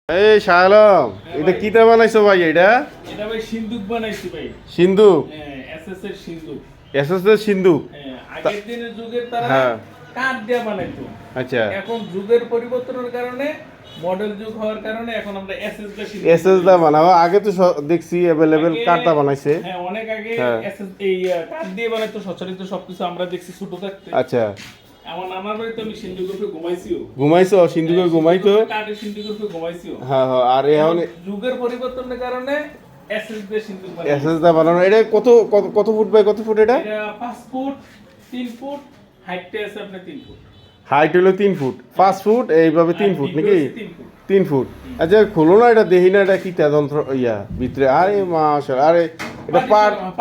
এই শালম, এটা কিতা বানাইছো ভাই? এটা এটা ভাই সিন্দুক বানাইছি ভাই। সিন্ধুক, হ্যাঁ, এসএস এর সিন্দুক। এসএস এর সিন্ধুক। হ্যাঁ, আগের দিনের যুগের তারা হ্যাঁ। কাঠ দিয়ে বানাইতো। আচ্ছা, এখন যুগের পরিবর্তনের কারণে, মডেল যুগ হওয়ার কারণে এখন আমরা এসএস দিয়ে সিন্দুক এসএস দা বানাবো। আগে তো দেখছি অ্যাভেলেবেল আগে- কাঠটা বানাইছে। হ্যাঁ, অনেক আগে হ্যাঁ। এসএস এই কাঠ দিয়ে বানাইতো সচরাচর সবকিছু আমরা দেখছি ছোট থাকতে। আচ্ছা, আমার নানার বাড়িতে আমি সিন্দুকের উপরে ঘুমাইছিও। ঘুমাইছো? সিন্ধুকে ঘুমাইতো? কাঠের সিন্দুকের উপরে ঘুমাইছিও। হ্যাঁ হ্যাঁ। আর এখন যুগের পরিবর্তনের কারণে এসএস দিয়ে সিন্দুক বানাইছি। এসএস দা বানানো। এটা কত কত কত ফুট বাই কত ফুট? এটা এটা 5 ফুট 3 ফুট, হাইটটা আছে আপনার 3 ফুট। হাইট হলো 3 ফুট, 5 ফুট, এইভাবে 3 ফুট নাকি? 3 ফুট। 3 ফুট। আচ্ছা, খোলো না, এটা দেখি না, এটা কিতা যন্ত্র ইয়া ভিতরে। আরে মাশাআল্লাহ, আরে এটা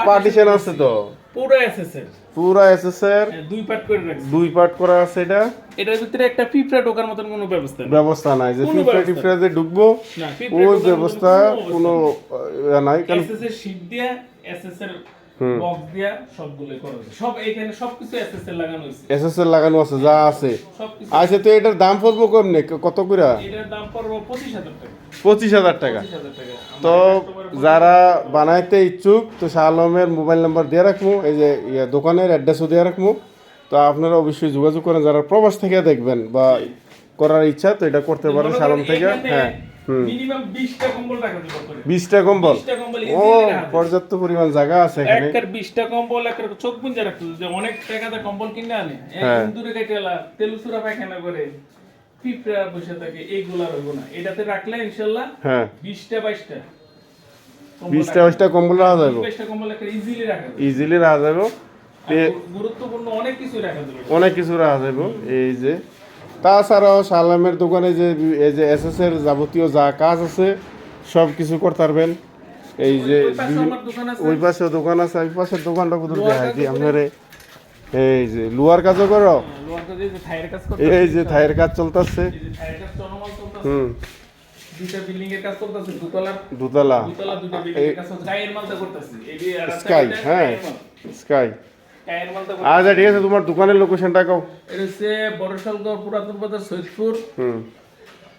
পার্টিশন আছে তো? পুরো এসএসএর পুরা এসএস এর দুই পার্ট করে রাখছি। 2 পার্ট করা আছে। এটা এটার ভিতরে একটা পিঁপড়া ঢোকার মতন কোনো ব্যবস্থা নেই। ব্যবস্থা নাই যে কোনো ফিফটি ব্যবস্থা ফ্রেজে ঢুকবো, না, পিঁপড়া ওই ঢোকার ব্যবস্থা মতন কোনো নাই। কারণ এসএস এর শীট দিয়া, এসএস এর বক্স দিয়া সবগুলো করা হয়েছে। সব এখানে সবকিছু এসএস এর লাগানো হয়েছে। এসএস এর লাগানো আছে, যা আছে। সবকিছু। আচ্ছা, তো এটার দাম পড়বো কেমনে, কত করে? এটার দাম পড়বে 25,000 টাকা। 25,000 টাকা। 25,000 টাকা। তো যারা বানাইতে ইচ্ছুক, তো শাহ আলমের মোবাইল নাম্বার দিয়ে রাখবো, এই যে দোকানের অ্যাড্রেসও দিয়ে রাখবো। তো আপনারা অবশ্যই যোগাযোগ করেন যারা প্রবাস থেকে দেখবেন বা করার ইচ্ছা, তো এটা করতে পারেন শাহ আলম থেকে। হ্যাঁ, মিনিমাম 20টা কম্বল রাখা যাবে করে। 20টা কম্বল। 20টা কম্বল ও, easily রাখা যাবে। পর্যাপ্ত পরিমাণ জায়গা আছে এখানে। একটার 20টা কম্বল একটার চোখ বুঞ্জা রাখতে হবে। যে অনেক টাকাতে কম্বল কিনে আনে, হ্যাঁ। ইন্দুরে কেটেলা তেলুসুরা পায়খানা করে পিঁপড়া বসে থাকে, এইগুলা রইব না। এটাতে রাখলে ইনশাআল্লাহ হ্যাঁ, 20টা 22টা 20টা 22টা কম্বল রাখা যাবে, 22টা কম্বল একটা ইজিলি রাখা যাবে। ইজিলি রাখা যাবে। আর গুরুত্বপূর্ণ অনেক কিছু রাখা যাবে। অনেক কিছু রাখা যাবে। এই যে তাছাড়াও শালামের দোকানে যে এই যে এসএস এর যাবতীয় যা কাজ আছে সব কিছু করতে পারবেন। এই যে ওই পাশে আমার দোকান আছে। ওই পাশে দোকান আছে, ওই পাশের দোকানটা কোথাও লোহার দেখাই কাজও দিই করে। আপনারে। এই যে লোহার কাজও করো, লোহার কাজে যে থাইয়ের কাজ করতে এই যে থাইয়ের কাজ চলতেছে। এই যে থাইয়ের কাজ চলমান চলতেছে। হুম, দুইটা বিল্ডিং এর কাজ করতেছে, দুতলার দোতলা দুতলা দুইটা বিল্ডিং এর কাজ হচ্ছে। টায়ার মালটা করতেছে। এই যে আর একটা স্কাই। টায়ার হ্যাঁ, মাল। স্কাই। টায়ার মালটা আচ্ছা, ঠিক আছে, তোমার দোকানের লোকেশনটা কও। এটা হচ্ছে বড়শালগড় পুরাতন বাজার, সৈয়দপুর, হুম,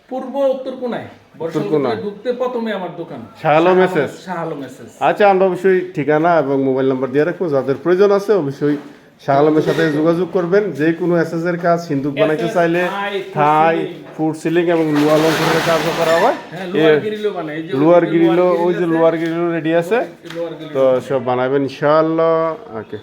পূর্ব উত্তর কোনায়। কোনায়। বড়শালগড়ে ঢুকতে প্রথমে আমার দোকান, শাহ আলম এসএস। শাহ আলম এসএস। আচ্ছা, আমরা অবশ্যই ঠিকানা এবং মোবাইল নাম্বার দিয়ে রাখবো। যাদের প্রয়োজন আছে অবশ্যই শাহ আলমের সাথে যোগাযোগ করবেন। যে কোনো এসএস এর কাজ, সিন্দুক বানাইতে চাইলে থাই, ফুড সিলিং এবং লোহা লঙ্ঘনের কাজও করা হয়। হ্যাঁ, লোহার গ্রিলও বানায়। এই যে লোহার গ্রিলও, ওই যে লোহার গ্রিলও রেডি আছে। লোহার গ্রিল। তো সব বানাবেন ইনশাআল্লাহ। ওকে।